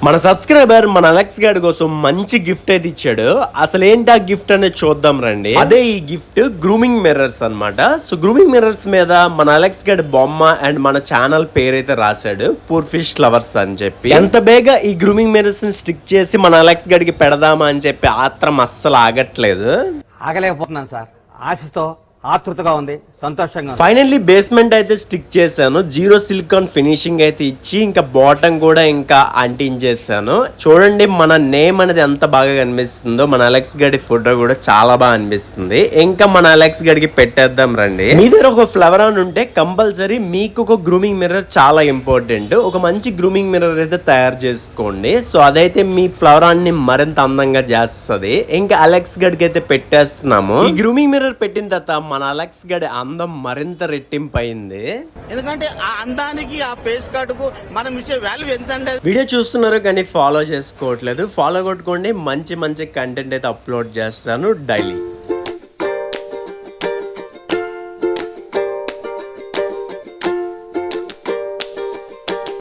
మన సబ్స్క్రైబర్ మన అలెక్స్ గారి కోసం మంచి గిఫ్ట్ అయితే ఇచ్చాడు. అసలు ఏంటి ఆ గిఫ్ట్ అనేది చూద్దాం రండి. అదే ఈ గిఫ్ట్ గ్రూమింగ్ మిర్రర్స్ అన్నమాట. సో గ్రూమింగ్ మిర్రర్స్ మీద మన అలెక్స్ గారి బొమ్మ అండ్ మన ఛానల్ పేరు అయితే రాశాడు, పూర్ ఫిష్ లవర్స్ అని చెప్పి. ఎంత బేగా ఈ గ్రూమింగ్ మిర్రర్స్ ని స్టిక్ చేసి మన అలెక్స్ గారికి పెడదామా అని చెప్పి ఆత్రం అస్సలు ఆగట్లేదు. ఆగలేకపోతున్నాను సార్, ఆశతో ఆతృతగా ఉంది, సంతోషంగా. ఫైనల్లీ బేస్మెంట్ అయితే స్టిక్ చేశాను, జీరో సిలికాన్ ఫినిషింగ్ అయితే ఇచ్చి ఇంకా బాటమ్ కూడా ఇంకా అంటించేసాను. చూడండి మన నేమ్ అనేది ఎంత బాగా కనిపిస్తుందో, మన అలెక్స్ గడి ఫోటో కూడా చాలా బాగా అనిపిస్తుంది. ఇంకా మన అలెక్స్ గడికి పెట్టేద్దాం రండి. మీ దగ్గర ఒక ఫ్లవర్ ఆన్ ఉంటే కంపల్సరీ మీకు ఒక గ్రూమింగ్ మిర్రర్ చాలా ఇంపార్టెంట్. ఒక మంచి గ్రూమింగ్ మిర్రర్ అయితే తయారు చేసుకోండి. సో అదైతే మీ ఫ్లవర్ ఆన్ ని మరింత అందంగా చేస్తుంది. ఇంకా అలెక్స్ గడికి అయితే పెట్టేస్తున్నాము. ఈ గ్రూమింగ్ మిర్రర్ పెట్టిన తర్వాత మన అలెక్స్ గడి అందం మరింత రెట్టింపు అయింది. ఎందుకంటే ఆ అందానికి ఆ ఫేస్ కార్డుకు మనం ఇచ్చే వాల్యూ ఎంత అంటే. వీడియో చూస్తున్నారు కానీ ఫాలో చేసుకోవట్లేదు, ఫాలో కొట్టుకోండి. మంచి మంచి కంటెంట్ అయితే అప్లోడ్ చేస్తాను డైలీ.